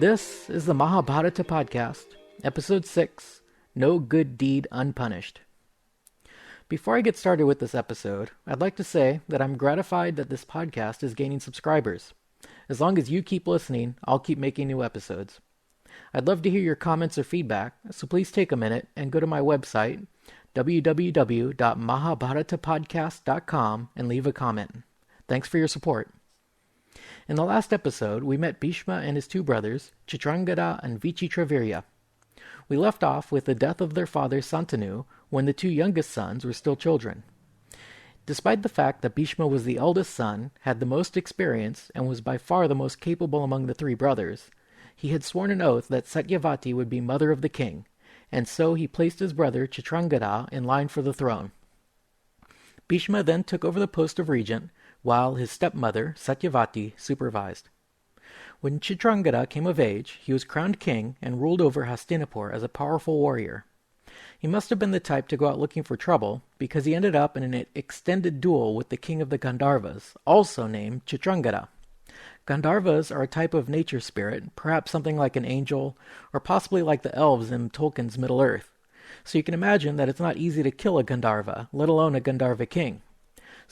This is the Mahabharata podcast, episode 6, No Good Deed Unpunished. Before I get started with this episode, I'd like to say that I'm gratified that this podcast is gaining subscribers. As long as you keep listening, I'll keep making new episodes. I'd love to hear your comments or feedback, so please take a minute and go to my website, www.mahabharatapodcast.com, and leave a comment. Thanks for your support. In the last episode, we met Bhisma and his two brothers, Chitrangada and Vichitravirya. We left off with the death of their father Santanu when the two youngest sons were still children. Despite the fact that Bhisma was the eldest son, had the most experience, and was by far the most capable among the three brothers, he had sworn an oath that Satyavati would be mother of the king, and so he placed his brother Chitrangada in line for the throne. Bhisma then took over the post of regent, while his stepmother, Satyavati, supervised. When Chitrangada came of age, he was crowned king and ruled over Hastinapur as a powerful warrior. He must have been the type to go out looking for trouble, because he ended up in an extended duel with the king of the Gandharvas, also named Chitrangada. Gandharvas are a type of nature spirit, perhaps something like an angel, or possibly like the elves in Tolkien's Middle-earth. So you can imagine that it's not easy to kill a Gandharva, let alone a Gandharva king.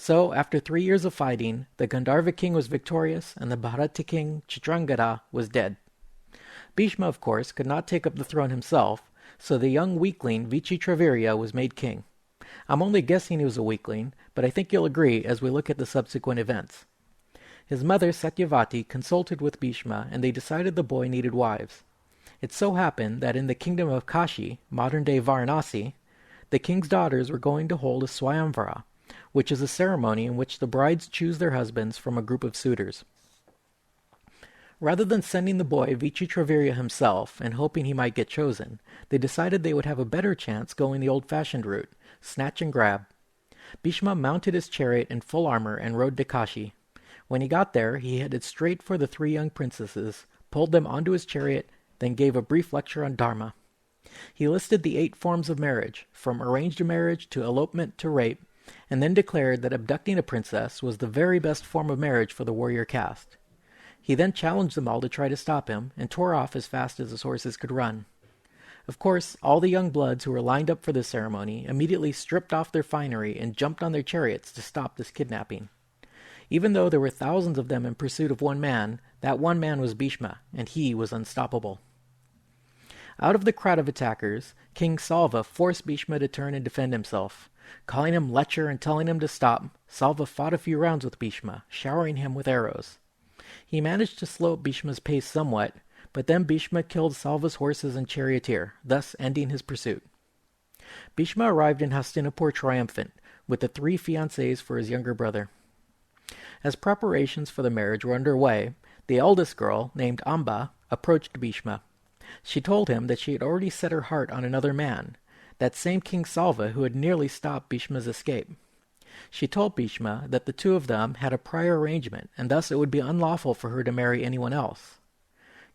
So, after 3 years of fighting, the Gandharva king was victorious, and the Bharata king, Chitrangada, was dead. Bhisma, of course, could not take up the throne himself, so the young weakling Vichitravirya was made king. I'm only guessing he was a weakling, but I think you'll agree as we look at the subsequent events. His mother, Satyavati, consulted with Bhisma, and they decided the boy needed wives. It so happened that in the kingdom of Kashi, modern-day Varanasi, the king's daughters were going to hold a Swayamvara, which is a ceremony in which the brides choose their husbands from a group of suitors. Rather than sending the boy Vichitravirya himself and hoping he might get chosen, they decided they would have a better chance going the old-fashioned route, snatch and grab. Bhisma mounted his chariot in full armor and rode to Kashi. When he got there, he headed straight for the three young princesses, pulled them onto his chariot, then gave a brief lecture on Dharma. He listed the 8 forms of marriage, from arranged marriage to elopement to rape, and then declared that abducting a princess was the very best form of marriage for the warrior caste. He then challenged them all to try to stop him, and tore off as fast as his horses could run. Of course, all the young bloods who were lined up for this ceremony immediately stripped off their finery and jumped on their chariots to stop this kidnapping. Even though there were thousands of them in pursuit of one man, that one man was Bhisma, and he was unstoppable. Out of the crowd of attackers, King Salva forced Bhisma to turn and defend himself. Calling him lecher and telling him to stop, Salva fought a few rounds with Bhisma, showering him with arrows. He managed to slow up Bhishma's pace somewhat, but then Bhisma killed Salva's horses and charioteer, thus ending his pursuit. Bhisma arrived in Hastinapur triumphant, with the 3 fiancées for his younger brother. As preparations for the marriage were underway, the eldest girl, named Amba, approached Bhisma. She told him that she had already set her heart on another man, that same King Salva who had nearly stopped Bhishma's escape. She told Bhisma that the two of them had a prior arrangement, and thus it would be unlawful for her to marry anyone else.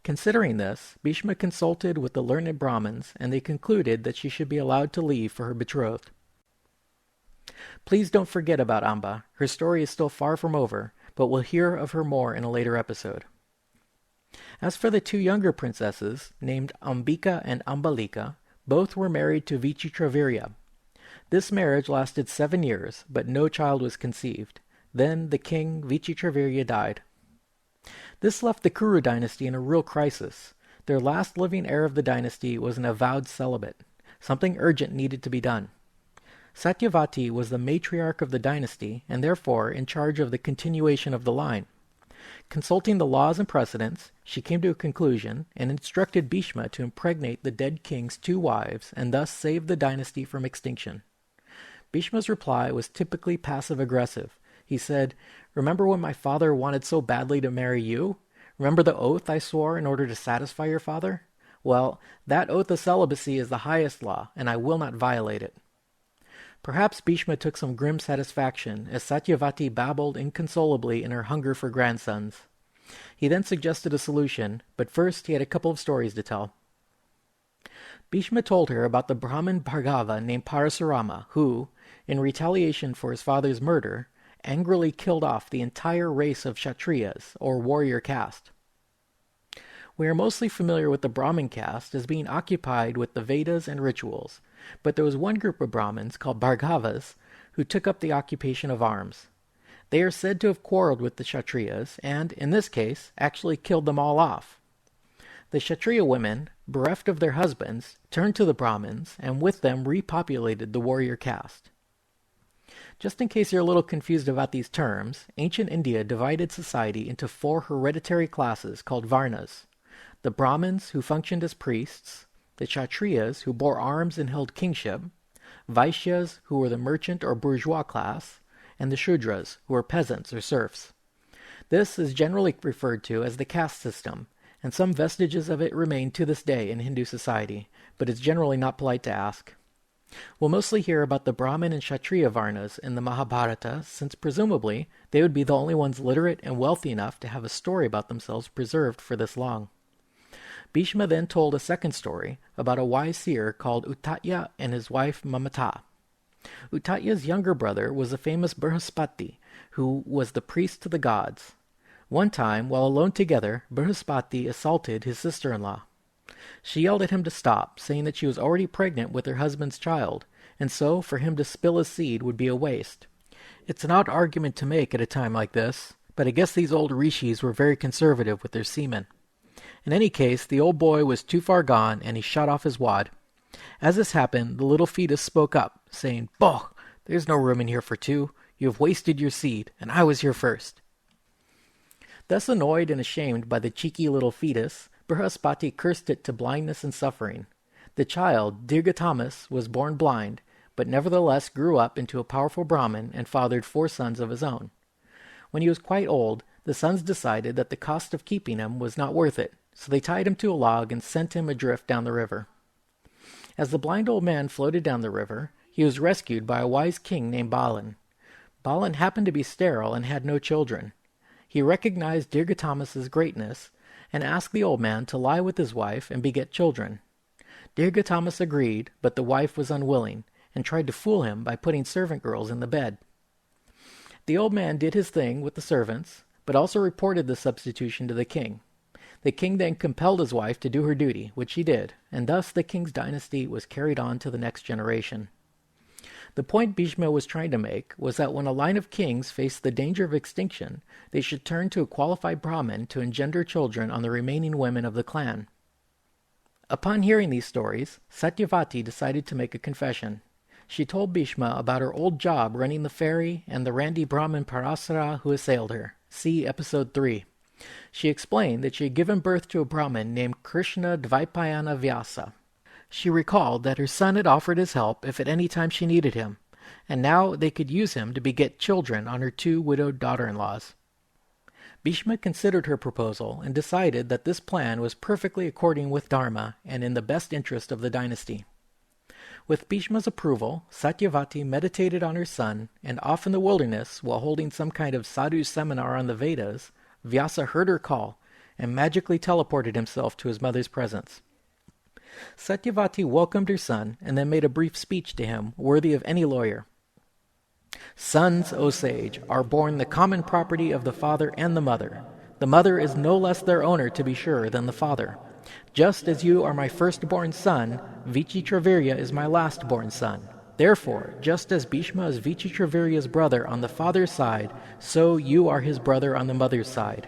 Considering this, Bhisma consulted with the learned Brahmins, and they concluded that she should be allowed to leave for her betrothed. Please don't forget about Amba. Her story is still far from over, but we'll hear of her more in a later episode. As for the 2 younger princesses, named Ambika and Ambalika, both were married to Vichitravirya. This marriage lasted 7 years, but no child was conceived. Then the king, Vichitravirya, died. This left the Kuru dynasty in a real crisis. Their last living heir of the dynasty was an avowed celibate. Something urgent needed to be done. Satyavati was the matriarch of the dynasty, and therefore in charge of the continuation of the line. Consulting the laws and precedents, she came to a conclusion and instructed Bhisma to impregnate the dead king's 2 wives and thus save the dynasty from extinction. Bhishma's reply was typically passive-aggressive. He said, "Remember when my father wanted so badly to marry you? Remember the oath I swore in order to satisfy your father? Well, that oath of celibacy is the highest law, and I will not violate it." Perhaps Bhisma took some grim satisfaction as Satyavati babbled inconsolably in her hunger for grandsons. He then suggested a solution, but first he had a couple of stories to tell. Bhisma told her about the Brahmin Bhargava named Parasurama, who, in retaliation for his father's murder, angrily killed off the entire race of Kshatriyas, or warrior caste. We are mostly familiar with the Brahmin caste as being occupied with the Vedas and rituals, but there was one group of Brahmins called Bhargavas who took up the occupation of arms. They are said to have quarreled with the Kshatriyas and, in this case, actually killed them all off. The Kshatriya women, bereft of their husbands, turned to the Brahmins and with them repopulated the warrior caste. Just in case you're a little confused about these terms, ancient India divided society into 4 hereditary classes called Varnas: the Brahmins, who functioned as priests; the Kshatriyas, who bore arms and held kingship; Vaishyas, who were the merchant or bourgeois class; and the Shudras, who were peasants or serfs. This is generally referred to as the caste system, and some vestiges of it remain to this day in Hindu society, but it's generally not polite to ask. We'll mostly hear about the Brahmin and Kshatriya Varnas in the Mahabharata, since presumably they would be the only ones literate and wealthy enough to have a story about themselves preserved for this long. Bhisma then told a second story about a wise seer called Uttatya and his wife Mamata. Uttatya's younger brother was the famous Brihaspati, who was the priest to the gods. One time, while alone together, Brihaspati assaulted his sister-in-law. She yelled at him to stop, saying that she was already pregnant with her husband's child, and so for him to spill his seed would be a waste. It's an odd argument to make at a time like this, but I guess these old rishis were very conservative with their semen. In any case, the old boy was too far gone, and he shot off his wad. As this happened, the little fetus spoke up, saying, "Boh! There's no room in here for 2. You have wasted your seed, and I was here first." Thus annoyed and ashamed by the cheeky little fetus, Brihaspati cursed it to blindness and suffering. The child, Dirghatamas, was born blind, but nevertheless grew up into a powerful Brahmin and fathered 4 sons of his own. When he was quite old, the sons decided that the cost of keeping him was not worth it, so they tied him to a log and sent him adrift down the river. As the blind old man floated down the river, he was rescued by a wise king named Balan. Balan happened to be sterile and had no children. He recognized Dirghatamas's greatness and asked the old man to lie with his wife and beget children. Dirghatamas agreed, but the wife was unwilling, and tried to fool him by putting servant girls in the bed. The old man did his thing with the servants, but also reported the substitution to the king. The king then compelled his wife to do her duty, which she did, and thus the king's dynasty was carried on to the next generation. The point Bhisma was trying to make was that when a line of kings faced the danger of extinction, they should turn to a qualified Brahmin to engender children on the remaining women of the clan. Upon hearing these stories, Satyavati decided to make a confession. She told Bhisma about her old job running the ferry and the randy Brahmin Parasara who assailed her. See Episode 3. She explained that she had given birth to a Brahmin named Krishna Dvaipayana Vyasa. She recalled that her son had offered his help if at any time she needed him, and now they could use him to beget children on her 2 widowed daughter-in-laws. Bhisma considered her proposal and decided that this plan was perfectly according with Dharma and in the best interest of the dynasty. With Bhisma's approval, Satyavati meditated on her son, and off in the wilderness, while holding some kind of sadhu seminar on the Vedas, Vyasa heard her call and magically teleported himself to his mother's presence. Satyavati welcomed her son and then made a brief speech to him, worthy of any lawyer. "Sons, O sage, are born the common property of the father and the mother. The mother is no less their owner, to be sure, than the father. Just as you are my firstborn son, Vichitravirya is my lastborn son. Therefore, just as Bhishma is Vichitravirya's brother on the father's side, so you are his brother on the mother's side.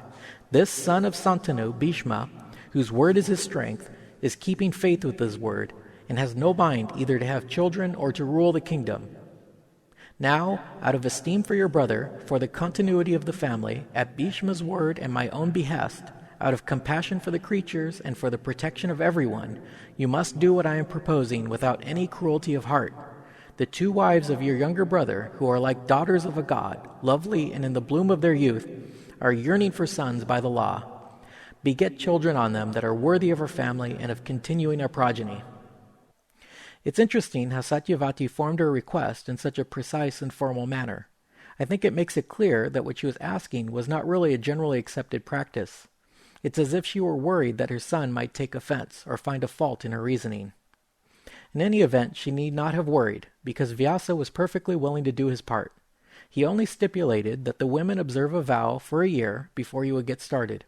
This son of Santanu, Bhishma, whose word is his strength, is keeping faith with his word, and has no mind either to have children or to rule the kingdom. Now, out of esteem for your brother, for the continuity of the family, at Bhishma's word and my own behest, out of compassion for the creatures and for the protection of everyone, you must do what I am proposing without any cruelty of heart. The 2 wives of your younger brother, who are like daughters of a god, lovely and in the bloom of their youth, are yearning for sons by the law. Beget children on them that are worthy of our family and of continuing our progeny." It's interesting how Satyavati formed her request in such a precise and formal manner. I think it makes it clear that what she was asking was not really a generally accepted practice. It's as if she were worried that her son might take offense or find a fault in her reasoning. In any event, she need not have worried, because Vyasa was perfectly willing to do his part. He only stipulated that the women observe a vow for a year before he would get started.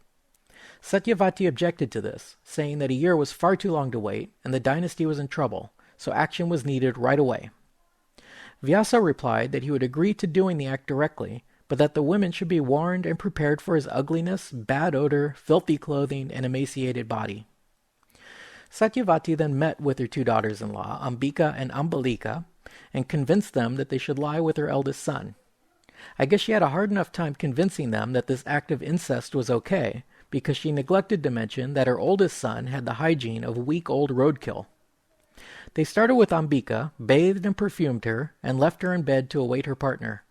Satyavati objected to this, saying that a year was far too long to wait, and the dynasty was in trouble, so action was needed right away. Vyasa replied that he would agree to doing the act directly, but that the women should be warned and prepared for his ugliness, bad odor, filthy clothing, and emaciated body. Satyavati then met with her two daughters-in-law, Ambika and Ambalika, and convinced them that they should lie with her eldest son. I guess she had a hard enough time convincing them that this act of incest was okay, because she neglected to mention that her oldest son had the hygiene of week-old roadkill. They started with Ambika, bathed and perfumed her, and left her in bed to await her partner.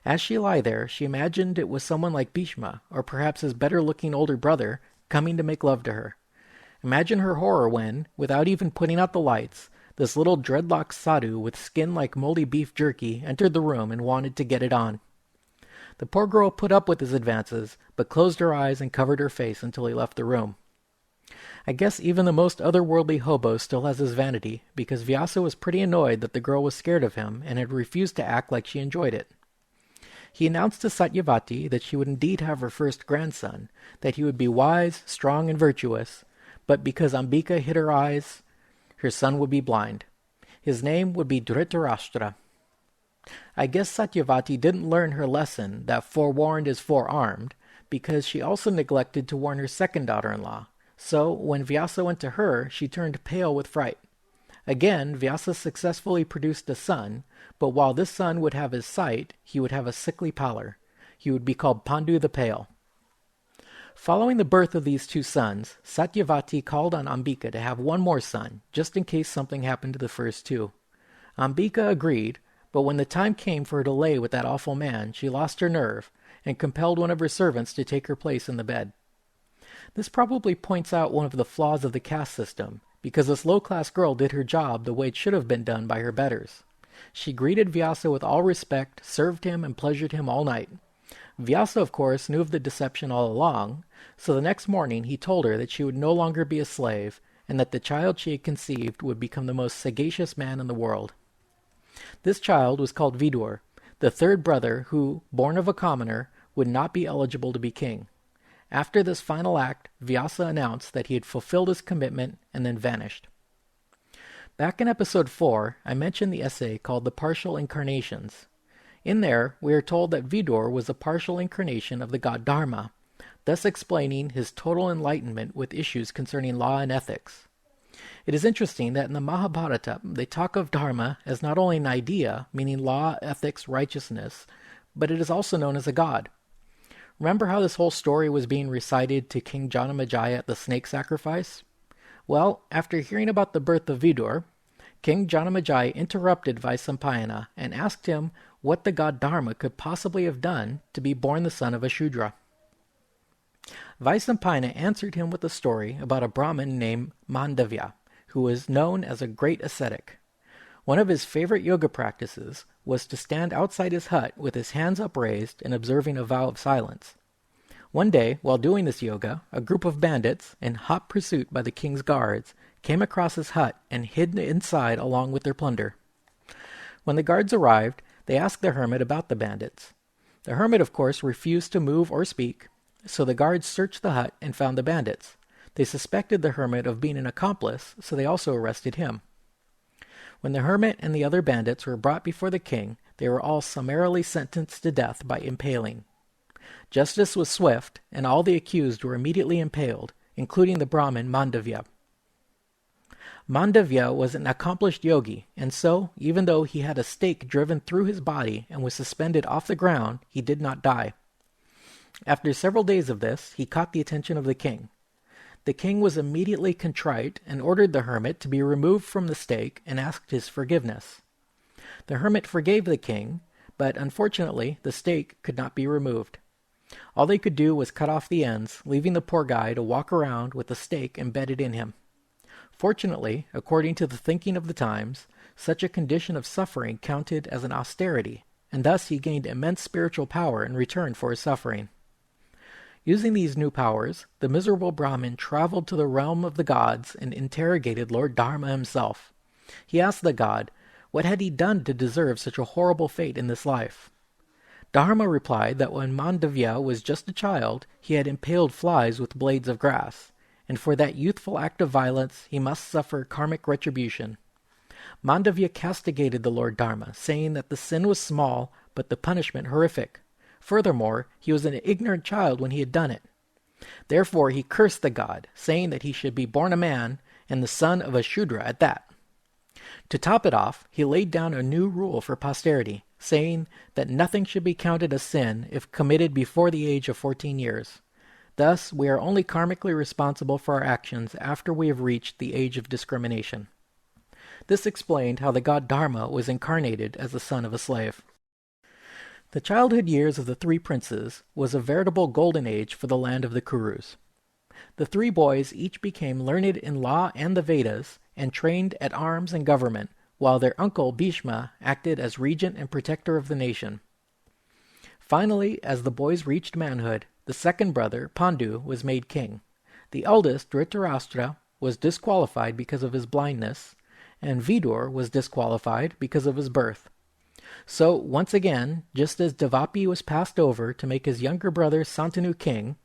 As she lay there, she imagined it was someone like Bhisma, or perhaps his better-looking older brother, coming to make love to her. Imagine her horror when, without even putting out the lights, this little dreadlocked sadhu with skin like moldy beef jerky entered the room and wanted to get it on. The poor girl put up with his advances, but closed her eyes and covered her face until he left the room. I guess even the most otherworldly hobo still has his vanity, because Vyasa was pretty annoyed that the girl was scared of him and had refused to act like she enjoyed it. He announced to Satyavati that she would indeed have her first grandson, that he would be wise, strong, and virtuous, but because Ambika hid her eyes, her son would be blind. His name would be Dhritarashtra. I guess Satyavati didn't learn her lesson that forewarned is forearmed, because she also neglected to warn her second daughter-in-law. So, when Vyasa went to her, she turned pale with fright. Again, Vyasa successfully produced a son, but while this son would have his sight, he would have a sickly pallor. He would be called Pandu the Pale. Following the birth of these two sons, Satyavati called on Ambika to have one more son, just in case something happened to the first two. Ambika agreed, but when the time came for her to lay with that awful man, she lost her nerve, and compelled one of her servants to take her place in the bed. This probably points out one of the flaws of the caste system, because this low-class girl did her job the way it should have been done by her betters. She greeted Vyasa with all respect, served him, and pleasured him all night. Vyasa, of course, knew of the deception all along, so the next morning he told her that she would no longer be a slave, and that the child she had conceived would become the most sagacious man in the world. This child was called Vidur, the third brother who, born of a commoner, would not be eligible to be king. After this final act, Vyasa announced that he had fulfilled his commitment and then vanished. Back in episode 4, I mentioned the essay called The Partial Incarnations. In there, we are told that Vidur was a partial incarnation of the god Dharma, thus explaining his total enlightenment with issues concerning law and ethics. It is interesting that in the Mahabharata, they talk of Dharma as not only an idea, meaning law, ethics, righteousness, but it is also known as a god. Remember how this whole story was being recited to King Janamejaya at the snake sacrifice? Well, after hearing about the birth of Vidur, King Janamejaya interrupted Vaisampayana and asked him what the god Dharma could possibly have done to be born the son of a Shudra. Vaisampayana answered him with a story about a Brahmin named Mandavya, who was known as a great ascetic. One of his favorite yoga practices was to stand outside his hut with his hands upraised and observing a vow of silence. One day, while doing this yoga, a group of bandits, in hot pursuit by the king's guards, came across his hut and hid inside along with their plunder. When the guards arrived, they asked the hermit about the bandits. The hermit, of course, refused to move or speak, so the guards searched the hut and found the bandits. They suspected the hermit of being an accomplice, so they also arrested him. When the hermit and the other bandits were brought before the king, they were all summarily sentenced to death by impaling. Justice was swift, and all the accused were immediately impaled, including the Brahmin Mandavya. Mandavya was an accomplished yogi, and so, even though he had a stake driven through his body and was suspended off the ground, he did not die. After several days of this, he caught the attention of the king. The king was immediately contrite and ordered the hermit to be removed from the stake and asked his forgiveness. The hermit forgave the king, but unfortunately the stake could not be removed. All they could do was cut off the ends, leaving the poor guy to walk around with the stake embedded in him. Fortunately, according to the thinking of the times, such a condition of suffering counted as an austerity, and thus he gained immense spiritual power in return for his suffering. Using these new powers, the miserable Brahmin traveled to the realm of the gods and interrogated Lord Dharma himself. He asked the god, what had he done to deserve such a horrible fate in this life? Dharma replied that when Mandavya was just a child, he had impaled flies with blades of grass, and for that youthful act of violence he must suffer karmic retribution. Mandavya castigated the Lord Dharma, saying that the sin was small, but the punishment horrific. Furthermore, he was an ignorant child when he had done it. Therefore he cursed the god, saying that he should be born a man, and the son of a Shudra at that. To top it off, he laid down a new rule for posterity, saying that nothing should be counted as sin if committed before the age of 14 years. Thus, we are only karmically responsible for our actions after we have reached the age of discrimination. This explained how the god Dharma was incarnated as the son of a slave. The childhood years of the three princes was a veritable golden age for the land of the Kurus. The three boys each became learned in law and the Vedas, and trained at arms and government, while their uncle Bhisma acted as regent and protector of the nation. Finally, as the boys reached manhood, the second brother, Pandu, was made king. The eldest, Dhritarashtra, was disqualified because of his blindness, and Vidur was disqualified because of his birth. So, once again, just as Devapi was passed over to make his younger brother Santanu king,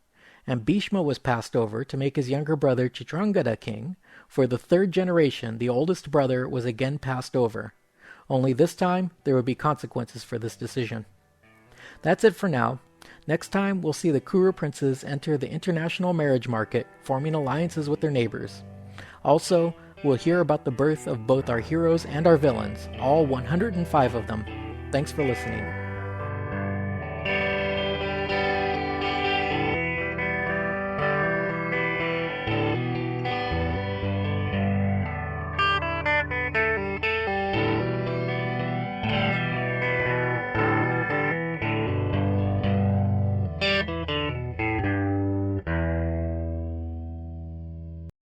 and Bhishma was passed over to make his younger brother Chitrangada king, for the third generation the oldest brother was again passed over. Only this time there would be consequences for this decision. That's it for now. Next time we'll see the Kuru princes enter the international marriage market, forming alliances with their neighbors. Also, we'll hear about the birth of both our heroes and our villains, all 105 of them. Thanks for listening.